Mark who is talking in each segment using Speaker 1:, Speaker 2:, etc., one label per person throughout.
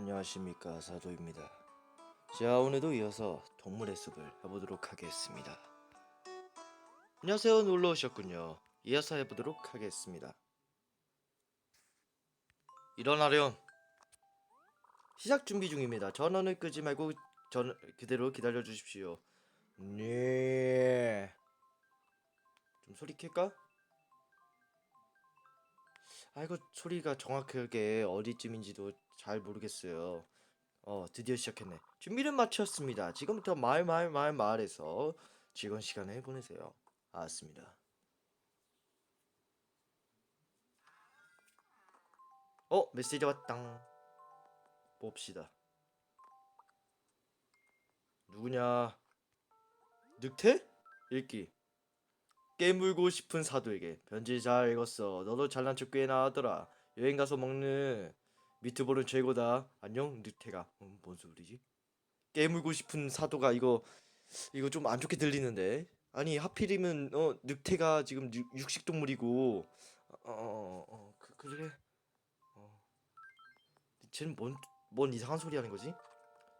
Speaker 1: 안녕하십니까, 사도입니다. 자, 오늘도 이어서 동물의 숲을 해보도록 하겠습니다. 안녕하세요, 놀러 오셨군요. 이어서 해보도록 하겠습니다. 일어나렴. 시작 준비 중입니다. 전원을 끄지 말고 그대로 기다려 주십시오. 네. 좀 소리 켤까? 아이고, 소리가 정확하게 어디쯤인지도 잘 모르겠어요. 드디어 시작했네. 준비는 마쳤습니다. 지금부터 마을에서 즐거운 시간을 보내세요. 알았습니다. 메시지 왔당. 봅시다. 누구냐? 늑대? 읽기. 깨물고 싶은 사도에게 편지 잘 읽었어. 너도 잘난 척 꽤나 하더라. 여행 가서 먹는 미트볼은 최고다. 안녕 늑대가. 뭔 소리지? 깨물고 싶은 사도가 이거 좀 안 좋게 들리는데. 아니 하필이면 늑대가 지금 육식 동물이고 그래. 어, 쟤는 뭔 이상한 소리 하는 거지?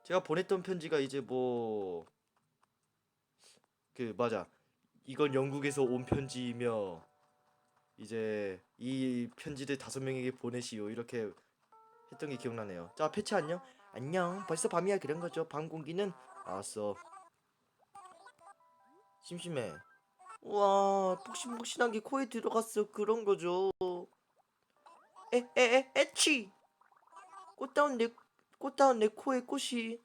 Speaker 1: 제가 보냈던 편지가 이제 맞아. 이건 영국에서 온 편지이며 이제 이 편지를 5명에게 보내시오 이렇게 했던 게 기억나네요. 자, 패치 안녕. 안녕. 벌써 밤이야. 그런 거죠. 밤 공기는 알았어. 심심해. 우와, 폭신폭신한 게 코에 들어갔어. 그런 거죠. 에취. 꽃다운 내 코에 꽃이.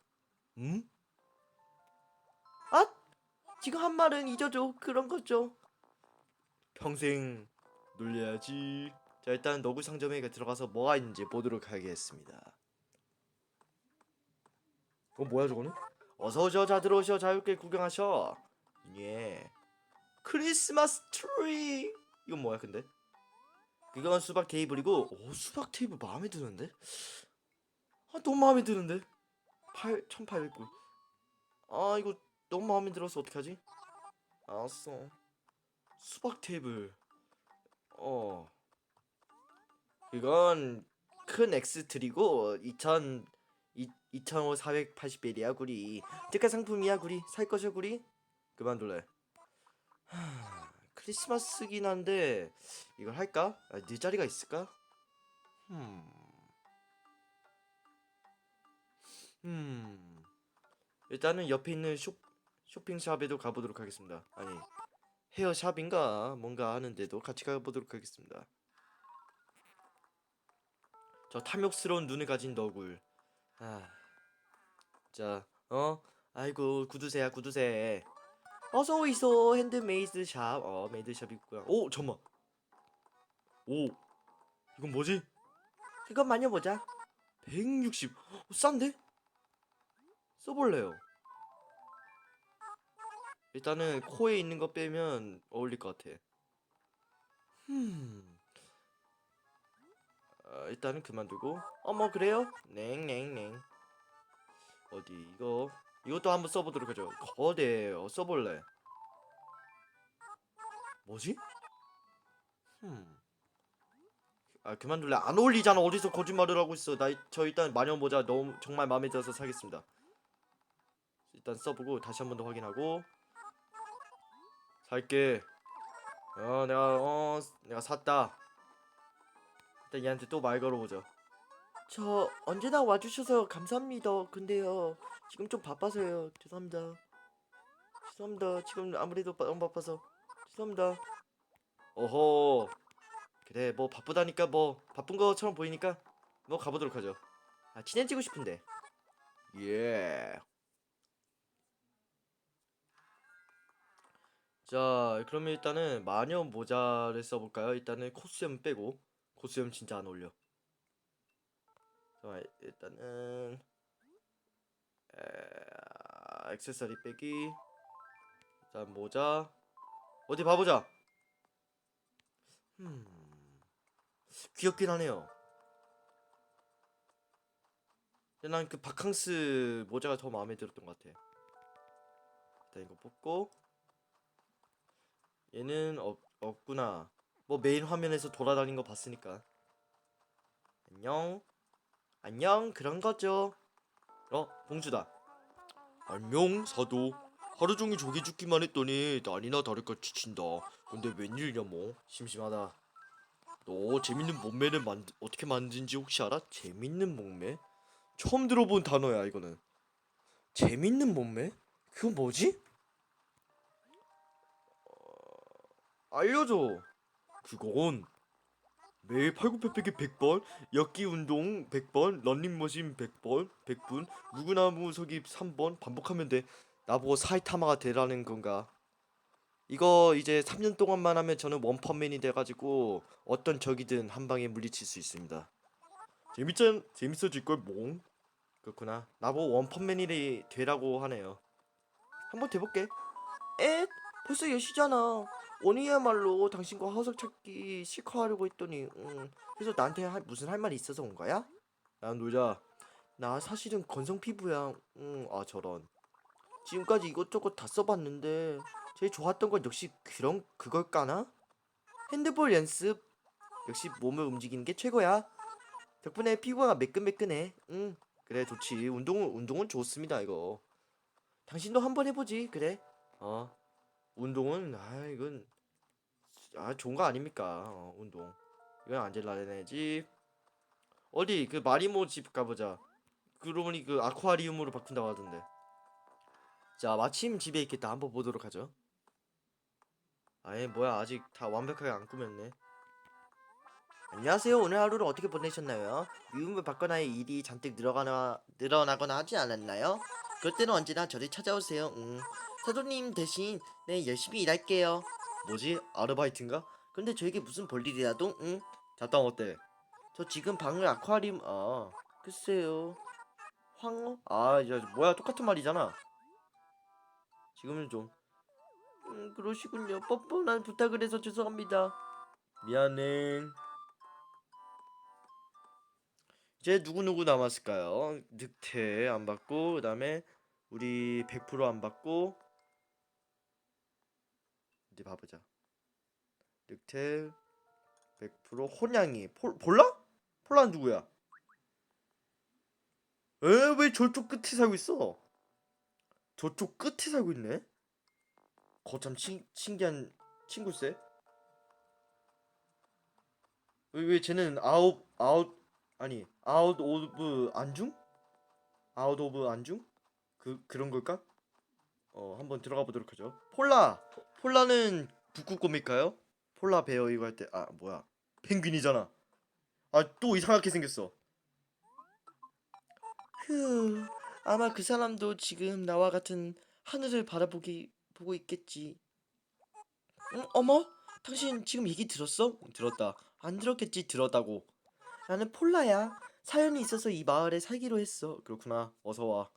Speaker 1: 음? 아, 지금 한 말은 잊어줘. 그런 거죠. 평생 놀려야지. 자, 일단 너구 상점에 들어가서 뭐가 있는지 보도록 하겠습니다. 뭐야 저거는? 어서 오셔. 자, 들어오셔. 자유롭게 구경하셔. 예. 크리스마스 트리. 이건 뭐야 근데? 이건 수박 테이블이고. 수박 테이블 마음에 드는데? 너무 마음에 드는데? 1800불. 이거 너무 마음에 들어서 어떡하지? 알았어. 수박 테이블. 어 이건 큰 엑스트리고 2,480벨이야 구리. 특가 상품이야 구리. 살 것이야 구리. 그만둘래. 크리스마스긴 한데 이걸 할까? 네 자리가 있을까? 음, 음. 일단은 옆에 있는 쇼핑샵에도 가보도록 하겠습니다. 아니, 헤어샵인가 뭔가 하는데도 같이 가보도록 하겠습니다. 저 탐욕스러운 눈을 가진 너굴. 아, 자, 아이고 구두쇠야 구두쇠. 어서 오이소. 핸드메이드 샵. 메이드샵 있고요. 잠만. 오, 이건 뭐지? 그건 만져보자. 160. 싼데? 써볼래요. 일단은 코에 있는 거 빼면 어울릴 것 같아. 음. 일단은 그만두고. 뭐 그래요? 냉냉냉. 어디 이것도 한번 써보도록 하죠. 거대. 써볼래. 뭐지? 음. 그만둘래. 안 어울리잖아. 어디서 거짓말을 하고 있어. 저 일단 마녀 모자 너무 정말 마음에 들어서 사겠습니다. 일단 써보고 다시 한 번 더 확인하고 살게. 내가 샀다. 일단 얘한테 또 말 걸어보자. 저 언제나 와주셔서 감사합니다. 근데요, 지금 좀 바빠서요. 죄송합니다. 죄송합니다. 지금 아무래도 너무 바빠서. 죄송합니다. 어허. 그래, 뭐 바쁘다니까 뭐 바쁜 것처럼 보이니까 뭐 가보도록 하죠. 친해지고 싶은데. 예. 자, 그러면 일단은 마녀 모자를 써볼까요? 일단은 코스염 빼고. 코스염 진짜 안 어울려. 자, 일단은 액세서리 빼기. 일단 모자. 어디 봐보자. 음, 귀엽긴 하네요. 난 그 바캉스 모자가 더 마음에 들었던 것 같아. 일단 이거 뽑고. 얘는 없구나. 뭐 메인 화면에서 돌아다닌 거 봤으니까. 안녕. 안녕, 그런 거죠. 봉주다. 안녕, 사도. 하루 종일 조개 죽기만 했더니 날이나 다를까 지친다. 근데 웬일이냐 뭐. 심심하다. 너 재밌는 몸매는 어떻게 만든지 혹시 알아? 재밌는 몸매? 처음 들어본 단어야 이거는. 재밌는 몸매? 그건 뭐지? 알려줘. 그건 매일 팔굽혀펴기 100번, 역기 운동 100번, 런닝머신 100번, 100분, 무구나무 서기 3번 반복하면 돼. 나보고 사이타마가 되라는 건가? 이거 이제 3년 동안만 하면 저는 원펀맨이 돼가지고 어떤 적이든 한 방에 물리칠 수 있습니다. 재밌어질 걸 몽. 그렇구나. 나보고 원펀맨이 되라고 하네요. 한번 돼볼게. 에? 벌써 10시잖아. 오늘야말로 당신과 화석 찾기 시커하려고 했더니 그래서 나한테 무슨 할 말이 있어서 온 거야? 야 놀자. 나 사실은 건성 피부야. 아 저런. 지금까지 이것저것 다 써봤는데 제일 좋았던 건 역시 그걸까나? 핸드볼 연습. 역시 몸을 움직이는 게 최고야. 덕분에 피부가 매끈매끈해. 그래 좋지. 운동은 좋습니다 이거. 당신도 한번 해보지. 그래. 어. 운동은 이건 좋은 거 아닙니까? 운동. 이건 안젤라네 집. 어디 그 마리모 집 가보자. 그러고 보니 그 아쿠아리움으로 바꾼다고 하던데. 자 마침 집에 있겠다. 한번 보도록 하죠. 아예 뭐야 아직 다 완벽하게 안 꾸몄네. 안녕하세요. 오늘 하루를 어떻게 보내셨나요? 미움을 받거나 일이 잔뜩 늘어나거나 하지 않았나요? 그럴 때는 언제나 저를 찾아오세요. 사도님 대신 네 열심히 일할게요. 뭐지? 아르바이트인가? 근데 저에게 무슨 볼일이라도? 잠깐 어때? 저 지금 방을 아쿠아리움 글쎄요. 황어? 야 뭐야 똑같은 말이잖아. 지금은 좀 그러시군요. 뻔뻔한 부탁을 해서 죄송합니다. 미안해. 이제 누구누구 남았을까요? 늑대 안 받고 그다음에 우리 100%안 받고 어디 봐보자. 늑대 100% 혼양이 폴라? 폴라는 누구야? 왜 저쪽 끝에 살고 있어? 저쪽 끝에 살고 있네? 거참 신기한 친구세? 왜 쟤는 아웃 오브 안중? 아웃 오브 안중? 그런 걸까? 한번 들어가 보도록 하죠. 폴라는 북극곰일까요? 폴라 베어 이거 할 때 뭐야? 펭귄이잖아. 또 이상하게 생겼어. 휴, 아마 그 사람도 지금 나와 같은 하늘을 보고 있겠지. 어머? 당신 지금 얘기 들었어? 들었다. 안 들었겠지, 들었다고. 나는 폴라야. 사연이 있어서 이 마을에 살기로 했어. 그렇구나. 어서 와.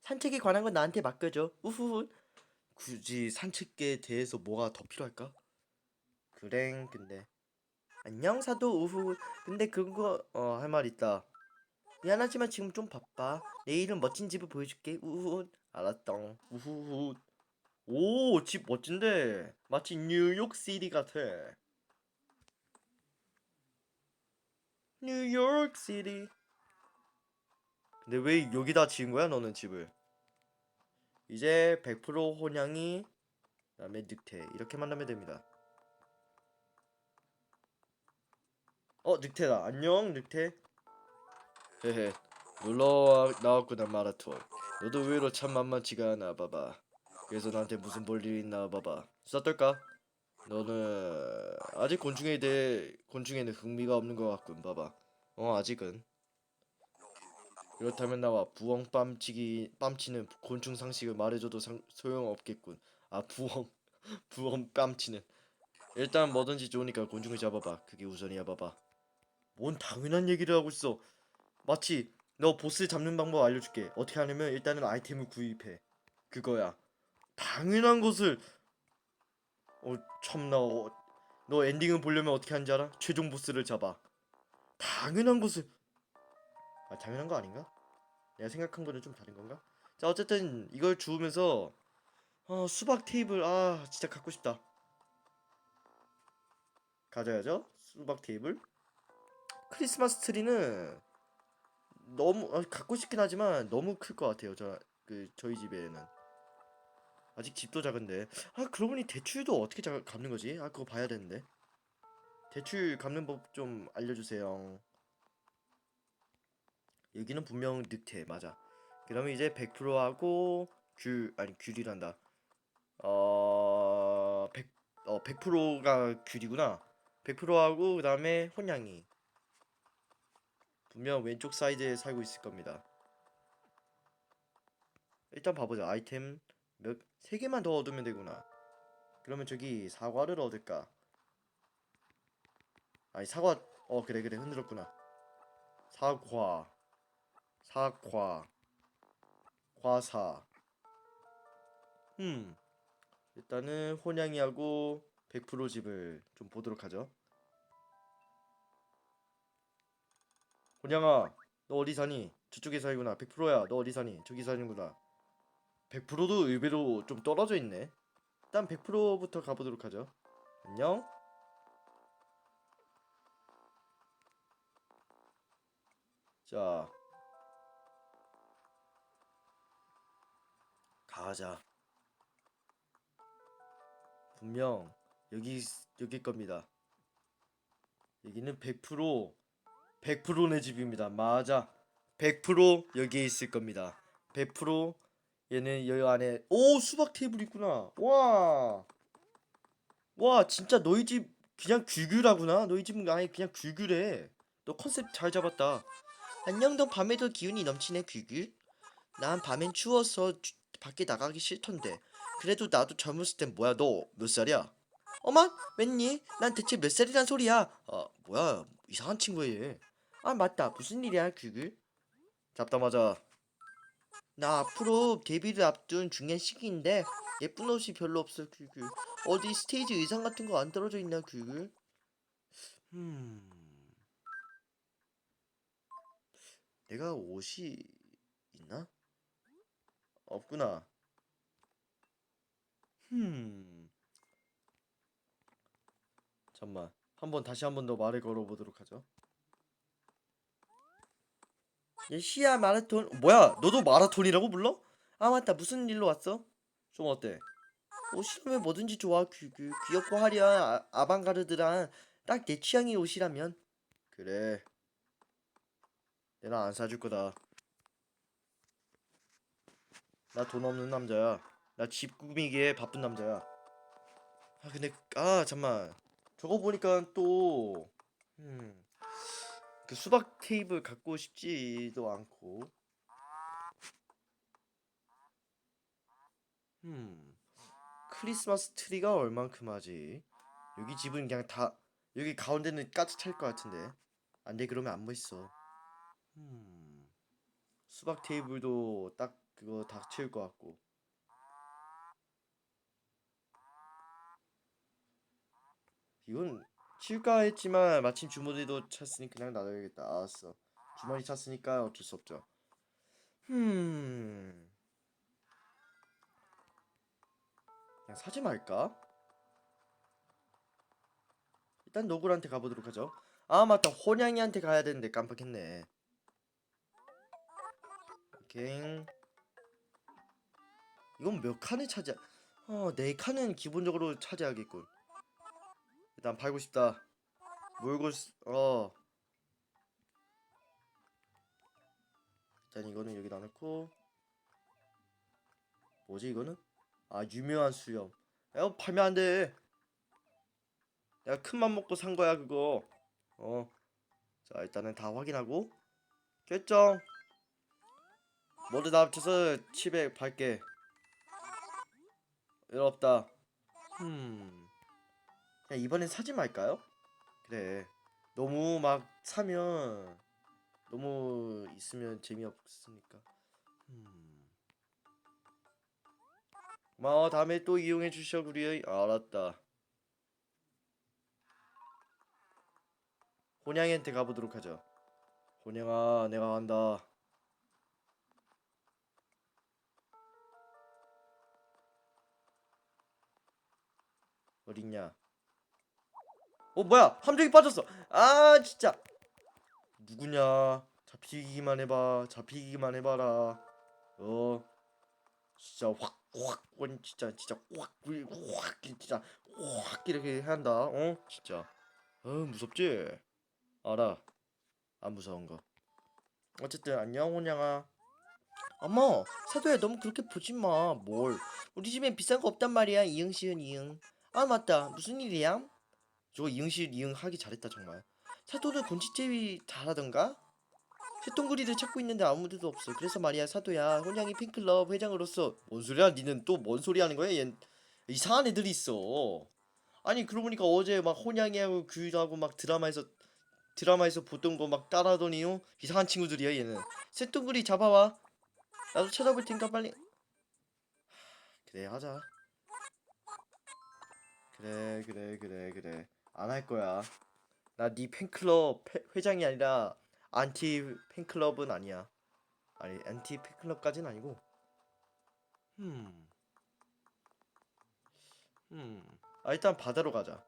Speaker 1: 산책에 관한 건 나한테 맡겨줘. 우후후. 굳이 산책에 대해서 뭐가 더 필요할까? 그래, 근데. 안녕, 사도 우후. 근데 그거, 할 말 있다. 미안하지만 지금 좀 바빠. 내일은 멋진 집을 보여줄게. 우후. 알았덩. 우후후. 오, 집 멋진데. 마치 뉴욕 시티 같아. 뉴욕 시티. 근데 왜 여기다 지은 거야, 너는 집을? 이제 100% 혼양이 그다음에 늑대 이렇게 만나면 됩니다. 늑대다. 안녕, 늑대. 헤헤. 놀러 나왔구나 마라톤. 너도 의외로 참 만만치가 않아 봐봐. 그래서 나한테 무슨 볼 일이 있나 봐봐. 어떨까? 너는 아직 곤충에는 흥미가 없는 것 같군 봐봐. 아직은. 그렇다면 나와 부엉 뺨치는 곤충 상식을 말해줘도 소용없겠군. 부엉 부엉 뺨치는. 일단 뭐든지 좋으니까 곤충을 잡아봐. 그게 우선이야 봐봐. 뭔 당연한 얘기를 하고 있어. 마치 너 보스 잡는 방법 알려줄게. 어떻게 하냐면 일단은 아이템을 구입해. 그거야. 당연한 것을 참나. 너 엔딩을 보려면 어떻게 하는지 알아? 최종 보스를 잡아. 당연한 것을. 당연한 거 아닌가? 내가 생각한 거는 좀 다른 건가? 자 어쨌든 이걸 주우면서 수박 테이블 진짜 갖고 싶다. 가져야죠. 수박 테이블. 크리스마스 트리는 너무 갖고 싶긴 하지만 너무 클 것 같아요. 저희 집에는 아직 집도 작은데. 아, 그러고 보니 대출도 어떻게 갚는 거지? 아, 그거 봐야 되는데. 대출 갚는 법 좀 알려주세요. 여기는 분명 늑대 맞아. 그러면 이제 100%하고 귤이란다. 100 100%가 귤이구나. 100%하고 그다음에 혼양이 분명 왼쪽 사이드에 살고 있을 겁니다. 일단 봐보자. 아이템 몇 3개만 더 얻으면 되구나. 그러면 저기 사과를 얻을까? 아니 사과 그래 그래 흔들었구나. 사과 사과 과사 음 일단은 혼양이하고 100% 집을 좀 보도록 하죠. 혼양아 너 어디 사니? 저쪽에 살구나. 100%야 너 어디 사니? 저기 사는구나. 100%도 의외로 좀 떨어져 있네. 일단 100%부터 가보도록 하죠. 안녕. 자 가자. 분명 여기 겁니다. 여기는 100%내 집입니다. 맞아. 100% 여기에 있을 겁니다. 100% 얘는 여기 안에 수박 테이블 있구나. 와. 와, 진짜 너희 집 그냥 규규라구나. 너희 집은 아예 그냥 규규래. 너 컨셉 잘 잡았다. 안녕, 너 밤에도 기운이 넘치네, 규규. 난 밤엔 추워서 밖에 나가기 싫던데. 그래도 나도 젊었을 땐 뭐야, 너 몇 살이야? 어마? 웬니? 난 대체 몇 살이란 소리야? 뭐야, 이상한 친구야, 얘. 아, 맞다. 무슨 일이야, 규규? 잡다마자 나 앞으로 데뷔를 앞둔 중요한 시기인데 예쁜 옷이 별로 없어 귤귤. 어디 스테이지 의상 같은 거 안 떨어져 있나 귤귤? 음 내가 옷이 있나? 없구나. 음 잠만 다시 한 번 더 말을 걸어보도록 하죠. 시야 마라톤 뭐야 너도 마라톤이라고 불러? 아 맞다 무슨 일로 왔어? 좀 어때? 옷이라면 뭐든지 좋아 귤귤. 귀엽고 화려한 아방가르드란 딱 내 취향의 옷이라면. 그래 내가 안 사줄 거다. 나 돈 없는 남자야. 나 집 꾸미기에 바쁜 남자야. 근데 잠만. 저거 보니까 또 그 수박 테이블 갖고 싶지도 않고. 음 크리스마스 트리가 얼만큼 하지? 여기 집은 그냥 다 여기 가운데는 가득 찰 것 같은데. 안 돼 그러면 안 멋있어. 음 수박 테이블도 딱 그거 다 채울 것 같고. 이건 칠까 했지만 마침 주머니도 찼으니 그냥 놔둬야겠다. 알았어. 주머니 찼으니까 어쩔 수 없죠. 음, 그냥 사지 말까? 일단 노굴한테 가보도록 하죠. 아 맞다, 혼양이한테 가야 되는데 깜빡했네. 오케이. 이건 몇 칸을 차지? 네 칸은 기본적으로 차지하겠군. 일단 팔고 싶다. 일단 이거는 여기다 넣고. 뭐지 이거는? 유명한 수염. 야, 팔면 안 돼. 내가 큰 맘 먹고 산 거야 그거. 어, 자 일단은 다 확인하고 결정. 모두 다 합쳐서 700 없다. 음, 그냥 이번엔 사지 말까요? 그래. 너무 막 사면 너무 있으면 재미없으니까. 음. 고마워. 다음에 또 이용해 주셔 구리의. 알았다. 혼양이한테 가보도록 하죠. 혼양아, 내가 간다. 어딨냐? 뭐야? 함정이 빠졌어. 진짜. 누구냐? 잡히기만 해봐. 잡히기만 해봐라. 진짜 확 진짜 확 진짜 확 이렇게 해야 한다. 진짜. 무섭지? 알아. 안 무서운 거. 어쨌든 안녕 혼양아. 어머, 사도야 너무 그렇게 보지 마. 뭘? 우리 집엔 비싼 거 없단 말이야. 이응 시은 이응. 아 맞다. 무슨 일이야? 저거 이응 시은 이응 하기 잘했다 정말. 사도는 곤치제비 잘하던가? 새똥구리를 찾고 있는데 아무데도 없어. 그래서 말이야 사도야 혼양이 팬클럽 회장으로서 뭔 소리야? 니는 또 뭔 소리 하는 거야? 얘 이상한 애들이 있어. 아니 그러고 보니까 어제 막 혼양이하고 규하고 막 드라마에서 보던 거 막 따라하더니요. 이상한 친구들이야 얘는. 새똥구리 잡아와. 나도 찾아볼 테니까 빨리. 그래 하자. 그래. 안 할 거야. 나 네 팬클럽 회장이 아니라 안티 팬클럽은 아니야. 아니 안티 팬클럽까지는 아니고. 음. 일단 바다로 가자.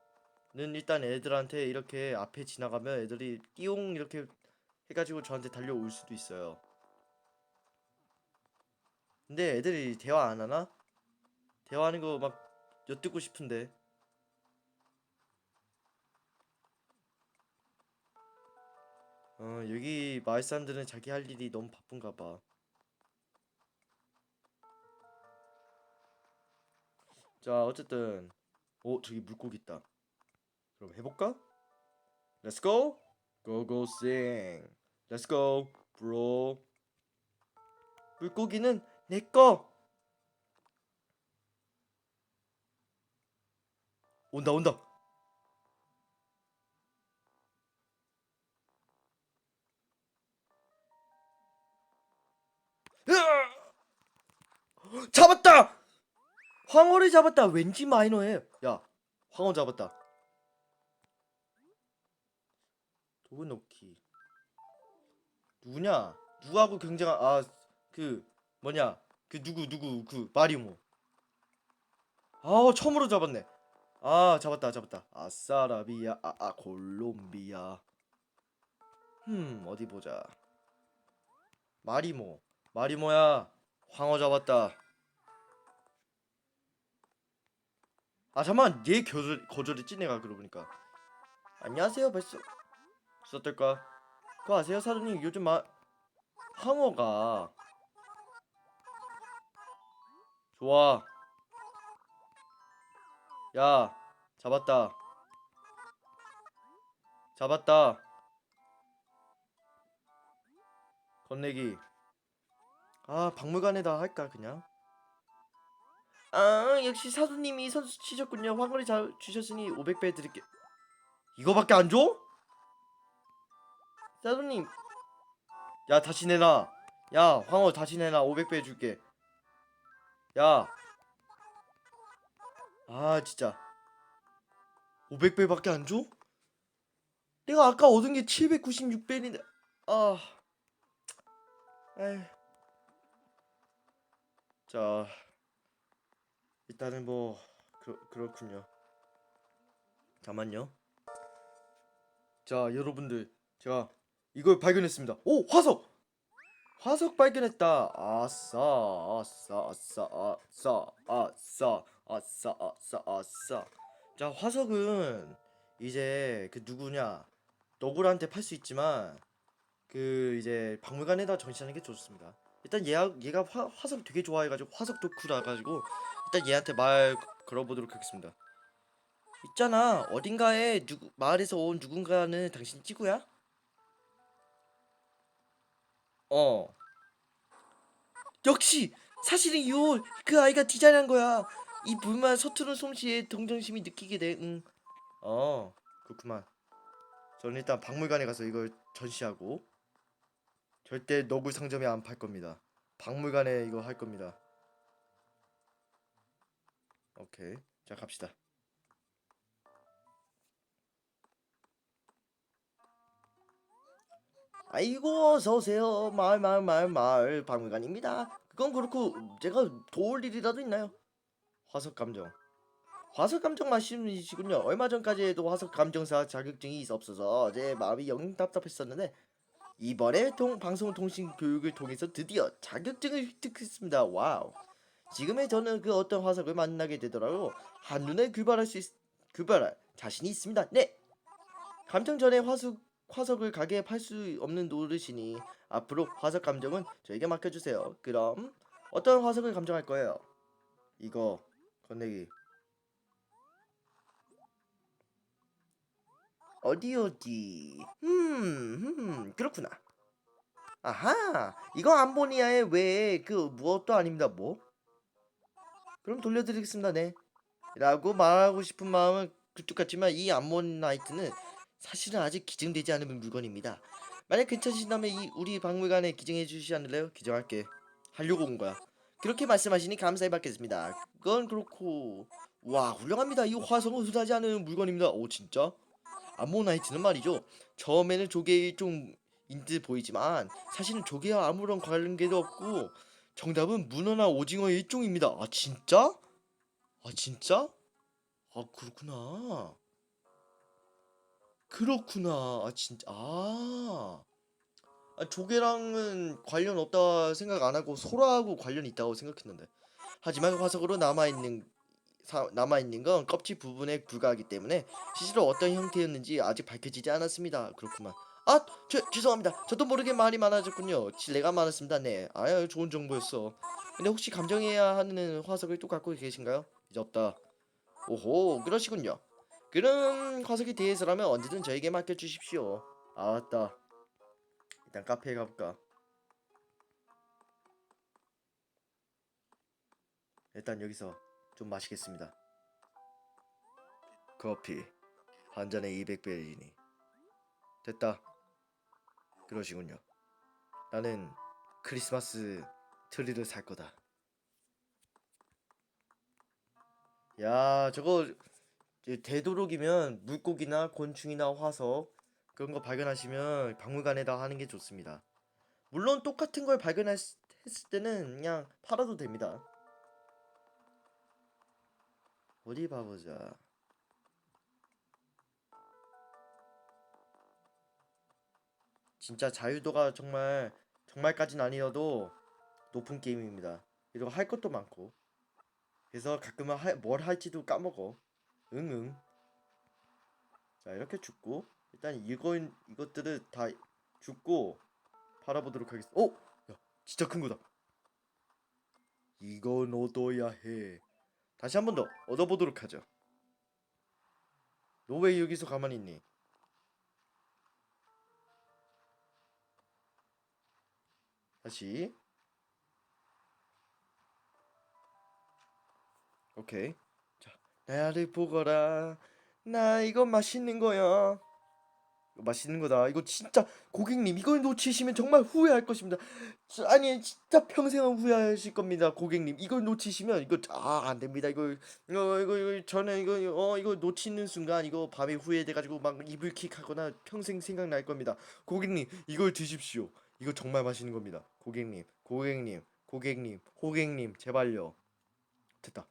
Speaker 1: 는 일단 애들한테 이렇게 앞에 지나가면 애들이 띠용 이렇게 해가지고 저한테 달려올 수도 있어요. 근데 애들이 대화 안 하나? 대화하는 거 막 엿듣고 싶은데. 여기 마을 사람들은 자기 할 일이 너무 바쁜가 봐. 자, 어쨌든 저기 물고기 있다. 그럼 해볼까? Let's go. Go go sing. Let's go, bro. 물고기는 내 거. 온다. 으아! 잡았다. 황어를 잡았다. 왠지 마이너해. 야, 황어 잡았다. 도구 놓기. 누구냐? 누구하고 경쟁한 그 뭐냐? 그 누구 그 마리모. 처음으로 잡았네. 잡았다. 아싸라비아 콜롬비아. 어디 보자. 마리모야. 황어 잡았다. 잠만 얘 거절했지 내가 그러고 보니까. 안녕하세요 벌써 어떨까? 그거 아세요 사장님 요즘 황어가 좋아. 야 잡았다. 건네기. 박물관에다 할까 그냥. 역시 사수님이 선수 치셨군요. 황홀히 잘 주셨으니 500배 드릴게. 이거밖에 안 줘? 사수님, 야 다시 내놔. 야 황홀 다시 내놔. 500배 줄게. 야, 진짜 500배밖에 안 줘? 내가 아까 얻은 게 796배인데. 아, 에이. 자, 일단은 뭐 그렇군요. 잠만요. 자, 여러분들, 제가 이걸 발견했습니다. 오, 화석 발견했다. 아싸. 자, 화석은 이제 그 누구냐 너구리한테 팔 수 있지만 그 이제 박물관에다 전시하는 게 좋습니다. 일단 얘가 화석 되게 좋아해가지고 화석 덕후라 가지고 일단 얘한테 말 걸어보도록 하겠습니다. 있잖아 어딘가에 마을에서 온 누군가는 당신 찌구야? 어. 역시 사실은 그 아이가 디자인한 거야. 이 불만 서투른 솜씨에 동정심이 느끼게 돼. 응. 그렇구만. 저는 일단 박물관에 가서 이걸 전시하고 절대 너굴 상점에 안 팔 겁니다. 박물관에 이거 할 겁니다. 오케이. 자, 갑시다. 아이고 어서 오세요. 마을 박물관입니다. 그건 그렇고 제가 도울 일이라도 있나요? 화석 감정. 화석 감정 말씀이시군요. 얼마 전까지 해도 화석 감정사 자격증이 없어서 제 마음이 영 답답했었는데 이번에 방송통신 교육을 통해서 드디어 자격증을 획득했습니다. 와우. 지금의 저는 그 어떤 화석을 만나게 되더라도 한눈에 구별할 자신이 있습니다. 네. 감정 전에 화석을 가게 팔 수 없는 노릇이니 앞으로 화석 감정은 저에게 맡겨주세요. 그럼 어떤 화석을 감정할 거예요? 이거 건네기 어디 그렇구나. 아하, 이거 암모니아의 왜 그 무엇도 아닙니다. 뭐? 그럼 돌려드리겠습니다. 네. 라고 말하고 싶은 마음은 그쪽 같지만 이 암모나이트는 사실은 아직 기증되지 않은 물건입니다. 만약 괜찮으시다면 이 우리 박물관에 기증해 주시지 않을래요? 기증할게. 하려고 온 거야. 그렇게 말씀하시니 감사히 받겠습니다. 그건 그렇고 와 훌륭합니다. 이 화성은 흔하지 않은 물건입니다. 오 진짜? 암모나이트는 말이죠. 처음에는 조개의 좀 인듯 보이지만 사실은 조개와 아무런 관계도 없고 정답은 문어나 오징어의 일종입니다. 아 진짜? 아 진짜? 아 그렇구나. 그렇구나. 아 진짜 조개랑은 관련 없다 생각 안 하고 소라하고 관련이 있다고 생각했는데. 하지만 화석으로 남아있는 건 껍질 부분에 불과하기 때문에 실제로 어떤 형태였는지 아직 밝혀지지 않았습니다. 그렇구만. 죄송합니다. 저도 모르게 말이 많아졌군요. 실례가 많았습니다. 네. 아유, 좋은 정보였어. 근데 혹시 감정해야 하는 화석을 또 갖고 계신가요? 이제 없다. 오호, 그러시군요. 그런 화석에 대해서라면 언제든 저에게 맡겨주십시오. 맞다. 일단 카페에 가볼까? 일단 여기서 좀 마시겠습니다. 커피 한 잔에 200벨이니 됐다. 그러시군요. 나는 크리스마스 트리를 살 거다. 야, 저거 되도록이면 물고기나 곤충이나 화석 그런 거 발견하시면 박물관에다 하는 게 좋습니다. 물론 똑같은 걸 발견했을 때는 그냥 팔아도 됩니다. 어디 봐보자. 진짜 자유도가 정말까진 아니어도 높은 게임입니다. 그리고 할 것도 많고. 그래서 가끔은 뭘 할지도 까먹어. 응응. 자 이렇게 죽고 일단 이것들을 다 죽고 팔아보도록 하겠습니다. 오! 야 진짜 큰 거다. 이건 얻어야 해. 다시 한 번 더 얻어보도록 하죠. 너 왜 여기서 가만히 있니? 다시. 오케이. 자 나를 보거라. 나 이거 맛있는 거야. 맛있는 거다. 이거 진짜 고객님 이걸 놓치시면 정말 후회할 것입니다. 아니 진짜 평생은 후회하실 겁니다, 고객님. 이걸 놓치시면 이거 안 됩니다. 이거 저는 이거 놓치는 순간 이거 밤에 후회돼 가지고 막 이불킥하거나 평생 생각날 겁니다. 고객님 이걸 드십시오. 이거 정말 맛있는 겁니다. 고객님 제발요. 됐다.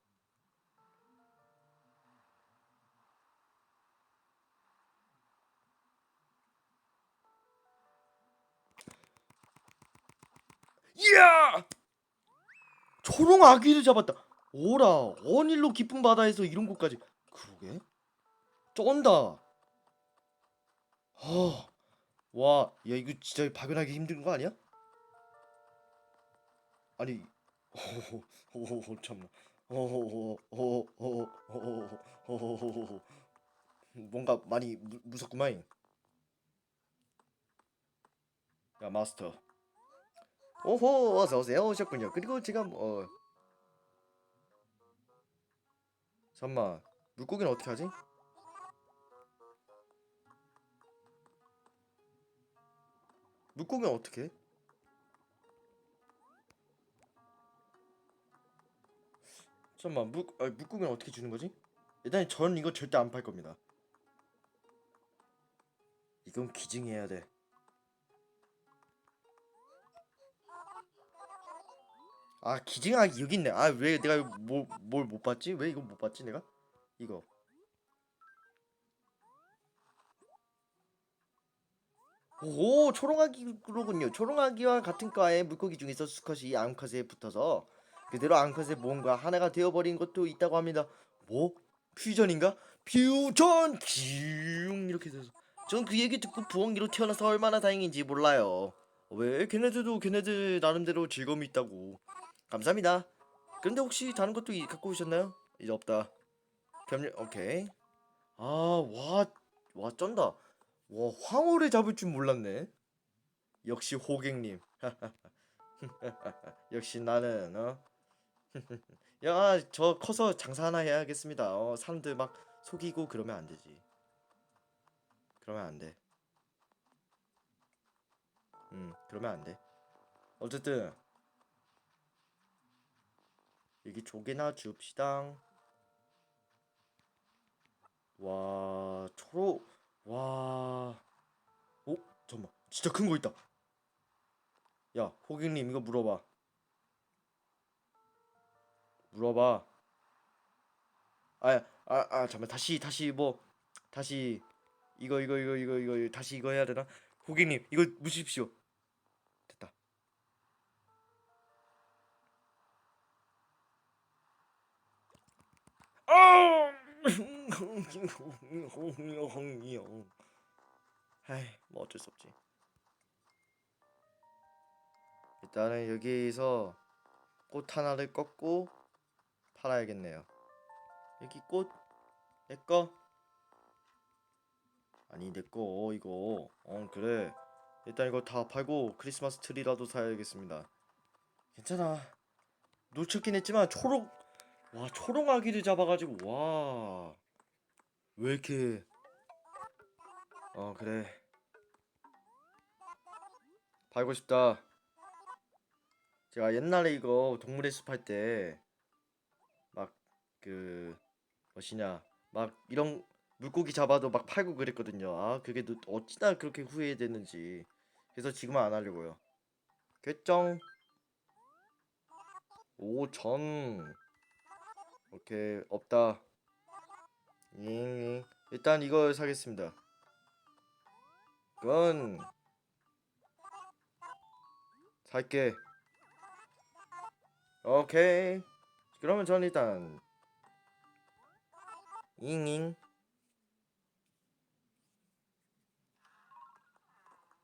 Speaker 1: 이야! 초롱 아귀를 잡았다. 오라 언일로 깊은 바다에서 이런 곳까지. 그러게 쩐다. 아, 와, 야 이거 진짜 발견하기 힘든 거 아니야? 아니, 참나. 뭔가 많이 무섭구만. 야 마스터. 오호 어서 오세요 오셨군요. 그리고 지금 잠만 물고기는 어떻게 하지? 물고기는 어떻게 해? 잠만 물고기는 어떻게 주는 거지? 일단 전 이거 절대 안 팔 겁니다. 이건 기증해야 돼. 기증하기 여기 있네. 왜 내가 뭘 못 봤지? 왜 이거 못 봤지 내가? 이거 오, 초롱아기로군요. 초롱아기와 같은 과의 물고기 중에서 수컷이 암컷에 붙어서 그대로 암컷의 몸과 하나가 되어버린 것도 있다고 합니다. 뭐? 퓨전인가? 퓨전! 기웅 이렇게 돼서 전 그 얘기 듣고 부엉이로 태어나서 얼마나 다행인지 몰라요. 왜? 걔네들도 걔네들 나름대로 즐거움이 있다고. 감사합니다. 그런데 혹시 다른 것도 갖고 오셨나요? 이제 없다. 겸 오케이. 아, 와 쩐다. 와, 황홀을 잡을 줄 몰랐네. 역시 호객님. 역시 나는 야, 저 커서 장사 하나 해야겠습니다. 사람들 막 속이고 그러면 안 되지. 그러면 안 돼. 그러면 안 돼. 어쨌든 여기 조개나 줍시당. 와, 초록. 와. 오, 잠깐만. 진짜 큰 거 있다. 야, 호객님 이거 물어봐. 물어봐. 잠깐만. 다시 뭐 다시 이거 다시 이거 해야 되나? 고객님 이거 무십시오. 됐다. 아! 아이, 뭐 어쩔 수 없지. 일단은 여기서 꽃 하나를 꺾고 팔아야겠네요. 여기 꽃 내꺼. 아니 내꺼 이거. 그래. 일단 이거 다 팔고 크리스마스 트리라도 사야겠습니다. 괜찮아. 놓쳤긴 했지만 초롱아기를 잡아가지고 왜 이렇게 그래. 팔고 싶다. 제가 옛날에 이거 동물의 숲 할 때 막 그 뭐시냐 막 이런 물고기 잡아도 막 팔고 그랬거든요. 그게 어찌나 그렇게 후회되는지. 그래서 지금은 안 하려고요. 결정. 5천. 오케이, 없다. 일단 이거 사겠습니다. 그건 살게. 오케이. 그러면 전 일단 잉잉.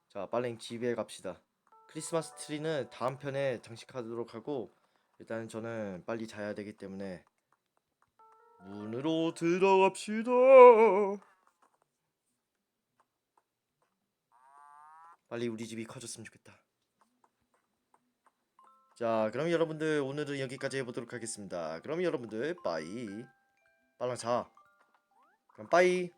Speaker 1: 자, 빨리 집에 갑시다. 크리스마스 트리는 다음 편에 장식하도록 하고 일단 저는 빨리 자야 되기 때문에 문으로 들어갑시다. 빨리 우리 집이 커졌으면 좋겠다. 자, 그럼 여러분들 오늘은 여기까지 해보도록 하겠습니다. 그럼 여러분들 빠이. 빨랑 자. 그럼 빠이.